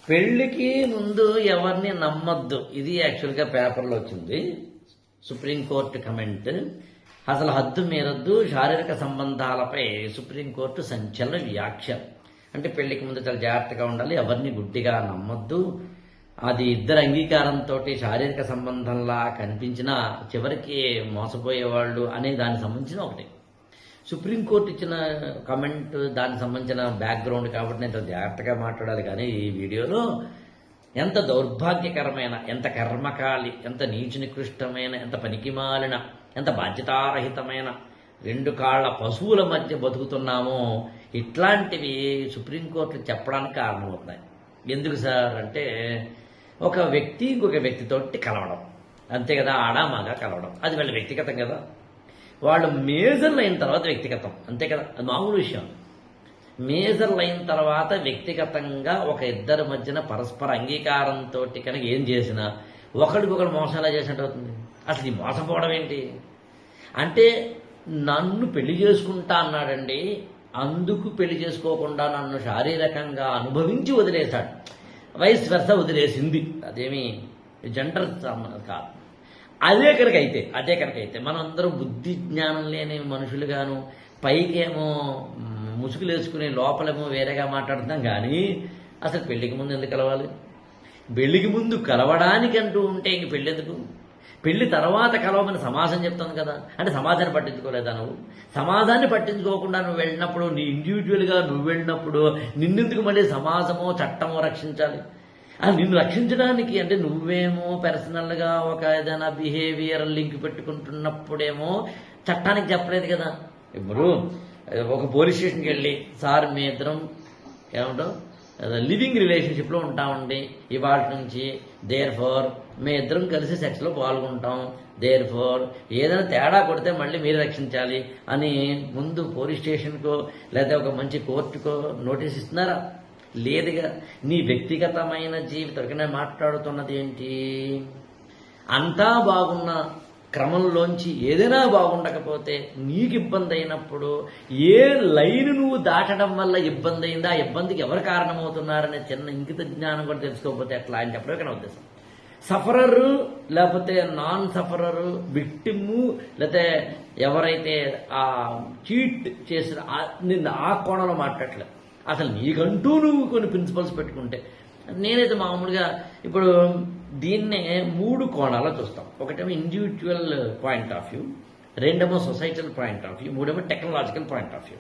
పెళ్లికి ముందు ఎవరిని నమ్మొద్దు, ఇది యాక్చువల్గా పేపర్లో వచ్చింది. Supreme court comment. అసలు హద్దు మీరొద్దు, శారీరక సంబంధాలపై సుప్రీంకోర్టు సంచలన వ్యాఖ్య. అంటే పెళ్లికి ముందు చాలా జాగ్రత్తగా ఉండాలి, ఎవరిని గుడ్డిగా నమ్మొద్దు. అది ఇద్దరు అంగీకారంతో శారీరక సంబంధంలా కనిపించినా చివరికి మోసపోయేవాళ్ళు అనే దానికి సంబంధించిన ఒకటి. సుప్రీంకోర్టు ఇచ్చిన కమెంట్, దానికి సంబంధించిన బ్యాక్గ్రౌండ్ కాబట్టి నేను జాగ్రత్తగా మాట్లాడాలి. కానీ ఈ వీడియోలో ఎంత దౌర్భాగ్యకరమైన, ఎంత కర్మకాలి, ఎంత నీచు నికృష్టమైన, ఎంత పనికిమాలిన, ఎంత బాధ్యతారహితమైన రెండు కాళ్ల పశువుల మధ్య బతుకుతున్నామో ఇట్లాంటివి సుప్రీంకోర్టు చెప్పడానికి కారణమవుతున్నాయి. ఎందుకు సార్ అంటే, ఒక వ్యక్తి ఇంకొక వ్యక్తితోటి కలవడం, అంతే కదా, ఆడ మగ కలవడం, అది వాళ్ళ వ్యక్తిగతం కదా. వాళ్ళు మేజర్లు అయిన తర్వాత వ్యక్తిగతం, అంతే కదా, అది మామూలు విషయం. మేజర్లు అయిన తర్వాత వ్యక్తిగతంగా ఒక ఇద్దరి మధ్యన పరస్పర అంగీకారంతో కనుక ఏం చేసినా ఒకడికొకడు మోసం ఎలా చేసినట్టు అవుతుంది. అసలు ఈ మోసపోవడం ఏంటి అంటే, నన్ను పెళ్లి చేసుకుంటా అన్నాడండి, అందుకు పెళ్లి చేసుకోకుండా నన్ను శారీరకంగా అనుభవించి వదిలేశాడు, వయసు వెరస వదిలేసింది. అదేమి జెండర్ కాదు. అదే కనుక అయితే మనందరం బుద్ధి జ్ఞానం లేని మనుషులుగాను, పైకేమో ముసుగులు వేసుకునే లోపలేమో వేరేగా మాట్లాడుతాం. కానీ అసలు పెళ్లికి ముందు ఎందుకు కలవాలి? పెళ్లికి ముందు కలవడానికంటూ ఉంటే ఇంక పెళ్ళెందుకు? పెళ్లి తర్వాత కలవమని సమాజం చెప్తుంది కదా. అంటే సమాజాన్ని పట్టించుకోలేదా నువ్వు? సమాజాన్ని పట్టించుకోకుండా నువ్వు వెళ్ళినప్పుడు, నీ ఇండివిజువల్గా నువ్వు వెళ్ళినప్పుడు నిన్నెందుకు మళ్ళీ సమాజమో చట్టమో రక్షించాలి? నిన్ను రక్షించడానికి అంటే నువ్వేమో పర్సనల్గా ఒక ఏదైనా బిహేవియర్ లింక్ పెట్టుకుంటున్నప్పుడేమో చట్టానికి చెప్పలేదు కదా. ఇప్పుడు ఒక పోలీస్ స్టేషన్కి వెళ్ళి, సార్ మీ ఇద్దరం ఏమంటాం లివింగ్ రిలేషన్షిప్లో ఉంటామండి, ఇవాళ నుంచి దేర్ ఫోర్ మీ ఇద్దరం కలిసి సెక్స్లో పాల్గొంటాం, దేర్ ఫోర్ ఏదైనా తేడా కొడితే మళ్ళీ మీరు రక్షించాలి అని ముందు పోలీస్ స్టేషన్కో లేదా ఒక మంచి కోర్టుకో నోటీస్ ఇస్తున్నారా? లేదుగా. నీ వ్యక్తిగతమైన జీవితం నేను మాట్లాడుతున్నది ఏంటి? అంతా బాగున్న క్రమంలోంచి ఏదైనా బాగుండకపోతే నీకు ఇబ్బంది అయినప్పుడు ఏ లైన్ నువ్వు దాటడం వల్ల ఇబ్బంది అయిందా, ఆ ఇబ్బందికి ఎవరు కారణమవుతున్నారనే చిన్న ఇంకిత జ్ఞానం కూడా తెలుసుకోకపోతే ఎట్లా అని చెప్పడం ఇక్కడ ఉద్దేశం. సఫరరు లేకపోతే నాన్ సఫరరు, విక్టిము లేకపోతే ఎవరైతే ఆ చీట్ చేసిన నిన్న ఆ కోణంలో మాట్లాడలేదు. అసలు నీకంటూ నువ్వు కొన్ని ప్రిన్సిపల్స్ పెట్టుకుంటే, నేనైతే మామూలుగా ఇప్పుడు దీన్నే 3 కోణాల్లో చూస్తాం. ఒకటేమో ఇండివిజువల్ పాయింట్ ఆఫ్ వ్యూ, రెండేమో సొసైటల్ పాయింట్ ఆఫ్ వ్యూ, మూడేమో టెక్నాలజికల్ పాయింట్ ఆఫ్ వ్యూ.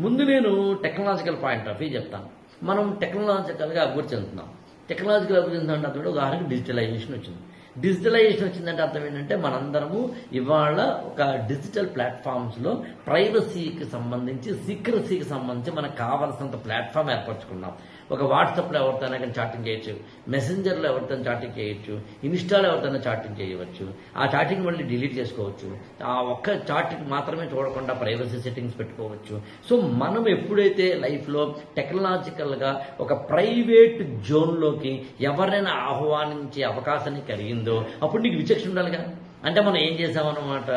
ముందు నేను టెక్నాలజికల్ పాయింట్ ఆఫ్ వ్యూ చెప్తాను. మనం టెక్నాలజికల్గా అభివృద్ధి చెందుతున్నాం. టెక్నాలజికల్ అభివృద్ధి చెందుతుంటే అర్థం ఉదాహరణకి డిజిటలైజేషన్ వచ్చింది. డిజిటలైజేషన్ వచ్చిందంటే అర్థం ఏంటంటే, మనందరము ఇవాళ ఒక డిజిటల్ ప్లాట్ఫామ్స్లో ప్రైవసీకి సంబంధించి, సీక్రసీకి సంబంధించి మనకు కావాల్సినంత ప్లాట్ఫామ్ ఏర్పరచుకున్నాం. ఒక వాట్సాప్లో ఎవరితోనైనా కానీ చాటింగ్ చేయొచ్చు, మెసెంజర్లో ఎవరితోనైనా చాటింగ్ చేయొచ్చు, ఇన్స్టాలో ఎవరితోనైనా చాటింగ్ చేయవచ్చు. ఆ చాటింగ్ మళ్ళీ డిలీట్ చేసుకోవచ్చు. ఆ ఒక్క చాటింగ్ మాత్రమే చూడకుండా ప్రైవసీ సెట్టింగ్స్ పెట్టుకోవచ్చు. సో మనం ఎప్పుడైతే లైఫ్లో టెక్నాలజికల్గా ఒక ప్రైవేట్ జోన్లోకి ఎవరైనా ఆహ్వానించే అవకాశాన్ని కలిగిందో అప్పుడు నీకు విచక్షణ ఉండాలిగా. అంటే మనం ఏం చేసామన్నమాట,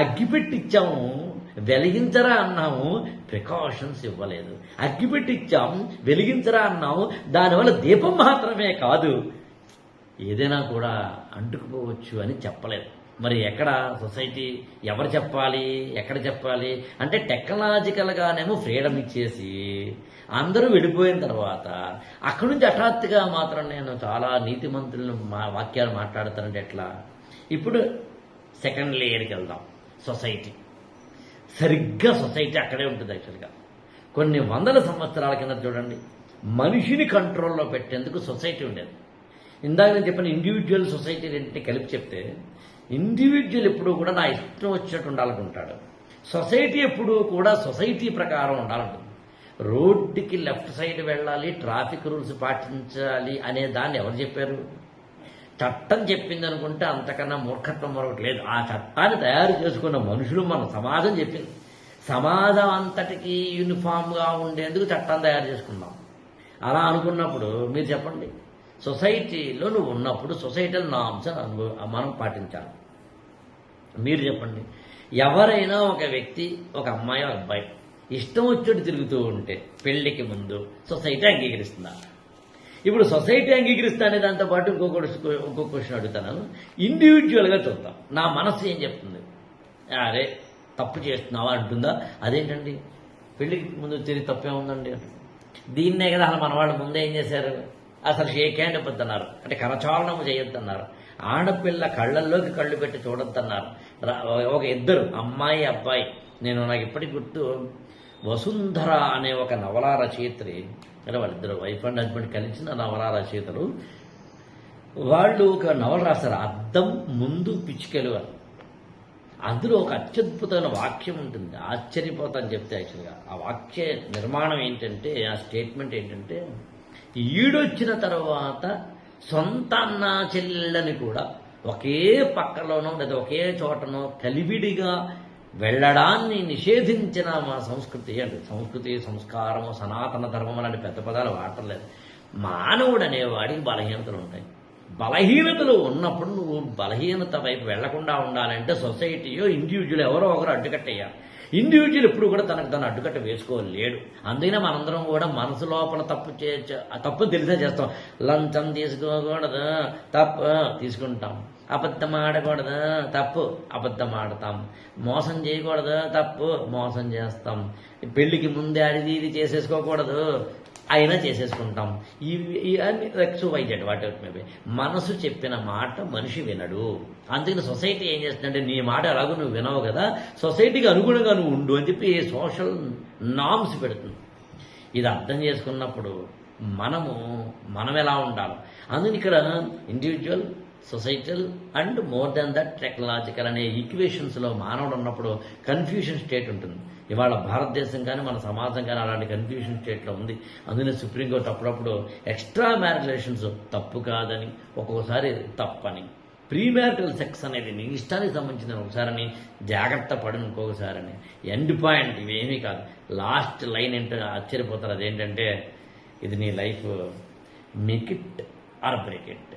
అగ్గిపెట్టిచ్చాము, వెలిగించరా అన్నాము, ప్రికాషన్స్ ఇవ్వలేదు. అగ్గిపెట్టిచ్చాము, వెలిగించరా అన్నాము, దానివల్ల దీపం మాత్రమే కాదు ఏదైనా కూడా అంటుకుపోవచ్చు అని చెప్పలేదు. మరి ఎక్కడ సొసైటీ ఎవరు చెప్పాలి, ఎక్కడ చెప్పాలి అంటే, టెక్నాలజికల్గానేమో ఫ్రీడమ్ ఇచ్చేసి అందరూ వెళ్ళిపోయిన తర్వాత అక్కడి నుంచి హఠాత్తుగా మాత్రం నేను చాలా నీతిమంతులను వాక్యాలు మాట్లాడతానంటే ఎట్లా? ఇప్పుడు సెకండ్ లేయర్కి వెళ్దాం. సొసైటీ, సరిగ్గా సొసైటీ అక్కడే ఉంటుంది. యాక్చువల్గా కొన్ని వందల సంవత్సరాల కింద చూడండి, మనిషిని కంట్రోల్లో పెట్టేందుకు సొసైటీ ఉండేది. ఇందాక నేను చెప్పిన ఇండివిజువల్ సొసైటీ రెండింటిని కలిపి చెప్తే, ఇండివిజువల్ ఎప్పుడూ కూడా నా ఇష్టం వచ్చినట్టు ఉండాలనుకుంటాడు, సొసైటీ ఎప్పుడూ కూడా సొసైటీ ప్రకారం ఉండాలంటుంది. రోడ్డుకి లెఫ్ట్ సైడ్ వెళ్ళాలి, ట్రాఫిక్ రూల్స్ పాటించాలి అనే దాన్ని ఎవరు చెప్పారు? చట్టం చెప్పింది అనుకుంటే అంతకన్నా మూర్ఖత్వం మరొకటి లేదు. ఆ చట్టాన్ని తయారు చేసుకున్న మనుషులు మన సమాజం చెప్పింది. సమాజం అంతటికి యూనిఫామ్గా ఉండేందుకు చట్టం తయారు చేసుకున్నాం. అలా అనుకున్నప్పుడు మీరు చెప్పండి, సొసైటీలో నువ్వు ఉన్నప్పుడు సొసైటల్ నార్మ్స్ మనం పాటించాలి. మీరు చెప్పండి, ఎవరైనా ఒక వ్యక్తి, ఒక అమ్మాయి, ఒక అబ్బాయి ఇష్టం వచ్చేట్టు తిరుగుతూ ఉంటే పెళ్లికి ముందు సొసైటీ అంగీకరిస్తుందా? ఇప్పుడు సొసైటీ అంగీకరిస్తానే దాంతో పాటు ఇంకో క్వశ్చన్ అడుగుతాను. ఇండివిజువల్గా చూద్దాం, నా మనసు ఏం చెప్తుంది? అరే తప్పు చేస్తున్నావా అంటుందా? అదేంటండి పెళ్ళికి ముందు తిరిగి తప్పే ఉందండి. దీన్నే కదా అసలు మన వాళ్ళు ముందే ఏం చేశారు, అసలు షేక్ హ్యాండ్ ఇవ్వద్దన్నారు, అంటే కరచాలనము చేయొద్దన్నారు, ఆడపిల్ల కళ్ళల్లోకి కళ్ళు పెట్టి చూడొద్దన్నారు. ఒక ఇద్దరు అమ్మాయి అబ్బాయి, నాకు ఇప్పటికి గుర్తు, వసుంధర అనే ఒక నవలా రచయిత్రి, అంటే వాళ్ళిద్దరు వైఫ్ అండ్ హస్బెండ్ కలిసిన నవలా రచయితలు, వాళ్ళు ఒక నవల రాస్తారు, అద్దం ముందు పిచ్చుకెలు అని. అందులో ఒక అత్యద్భుతమైన వాక్యం ఉంటుంది, ఆశ్చర్యపోతాను చెప్తే. యాక్చువల్గా ఆ వాక్య నిర్మాణం ఏంటంటే, ఆ స్టేట్మెంట్ ఏంటంటే, ఈడొచ్చిన తర్వాత సొంత అన్న చెల్లెళ్ళని కూడా ఒకే పక్కలోనో లేదా ఒకే చోటనో కలివిడిగా వెళ్ళడాన్ని నిషేధించిన మా సంస్కృతి అంటే, సంస్కృతి సంస్కారము సనాతన ధర్మం అలాంటి పెద్ద పదాలు వాడలేదు. మానవుడు అనేవాడికి బలహీనతలు ఉంటాయి. బలహీనతలు ఉన్నప్పుడు నువ్వు బలహీనత వైపు వెళ్లకుండా ఉండాలంటే సొసైటీయో ఇండివిజువల్ ఎవరో ఒకరు అడ్డుకట్టేయాలి. ఇండివిజువల్ ఎప్పుడు కూడా తను అడ్డుకట్ట వేసుకోలేడు. అందుకనే మనందరం కూడా మనసు లోపల తప్పు తెలిసే చేస్తాం. లంచం తీసుకోకూడదు, తప్పు తీసుకుంటాం. అబద్ధం ఆడకూడదు, తప్పు అబద్ధం ఆడతాం. మోసం చేయకూడదు, తప్పు మోసం చేస్తాం. పెళ్లికి ముందే ఇది చేసేసుకోకూడదు, అయినా చేసేసుకుంటాం. ఇవన్నీ X Y Z whatever maybe. మనసు చెప్పిన మాట మనిషి వినడు. అందుకని సొసైటీ ఏం చేస్తుందంటే, నీ మాట ఎలాగో నువ్వు వినవు కదా, సొసైటీకి అనుగుణంగా నువ్వు ఉండు అని చెప్పి సోషల్ నామ్స్ పెడుతుంది. ఇది అర్థం చేసుకున్నప్పుడు మనం ఎలా ఉండాలి. అందుకని ఇక్కడ individual, societal and more than that technological అనే ఈక్వేషన్స్లో మానవుడు ఉన్నప్పుడు కన్ఫ్యూషన్ స్టేట్ ఉంటుంది. ఇవాళ భారతదేశం కానీ మన సమాజం కానీ అలాంటి కన్ఫ్యూషన్ స్టేట్లో ఉంది. అందుకని సుప్రీంకోర్టు అప్పుడప్పుడు ఎక్స్ట్రా మ్యారేజ్ రిలేషన్స్ తప్పు కాదని, ఒక్కొక్కసారి తప్పని, ప్రీ మ్యారిటల్ సెక్స్ అనేది నీ ఇష్టానికి సంబంధించిన ఒకసారని, జాగ్రత్త పడిన ఇంకొకసారని, ఎండ్ పాయింట్ ఇవేమీ కాదు. లాస్ట్ లైన్ ఏంటో ఆశ్చర్యపోతారు. అదేంటంటే, ఇది నీ life, make it or break it.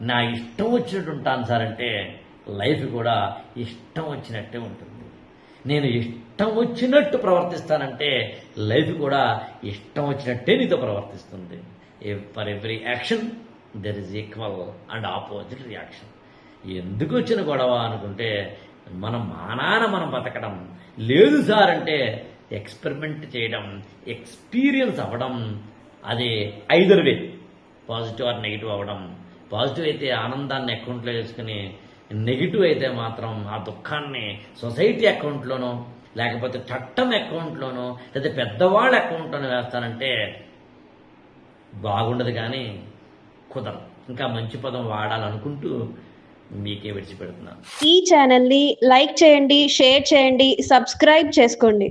నా ఇష్టం వచ్చినట్టు ఉంటాను సార్ అంటే లైఫ్ కూడా ఇష్టం వచ్చినట్టే ఉంటుంది. నేను ఇష్టం వచ్చినట్టు ప్రవర్తిస్తానంటే లైఫ్ కూడా ఇష్టం వచ్చినట్టే నీతో ప్రవర్తిస్తుంది. For every action there is equal and opposite reaction. ఎందుకు వచ్చిన గొడవ అనుకుంటే, మనం బతకడం లేదు సార్ అంటే ఎక్స్పెరిమెంట్ చేయడం, ఎక్స్పీరియన్స్ అవ్వడం, అది either way, positive or negative అవ్వడం. పాజిటివ్ అయితే ఆనందాన్ని అకౌంట్లో వేసుకుని, నెగిటివ్ అయితే మాత్రం ఆ దుఃఖాన్ని సొసైటీ అకౌంట్లోనో లేకపోతే చట్టం అకౌంట్లోనో లేదా పెద్దవాళ్ళ అకౌంట్లోనో వేస్తానంటే బాగుండదు, కానీ కుదరదు. ఇంకా మంచి పదం వాడాలనుకుంటూ మీకే విడిచిపెడుతున్నాను. ఈ ఛానల్ని లైక్ చేయండి, షేర్ చేయండి, సబ్స్క్రైబ్ చేసుకోండి.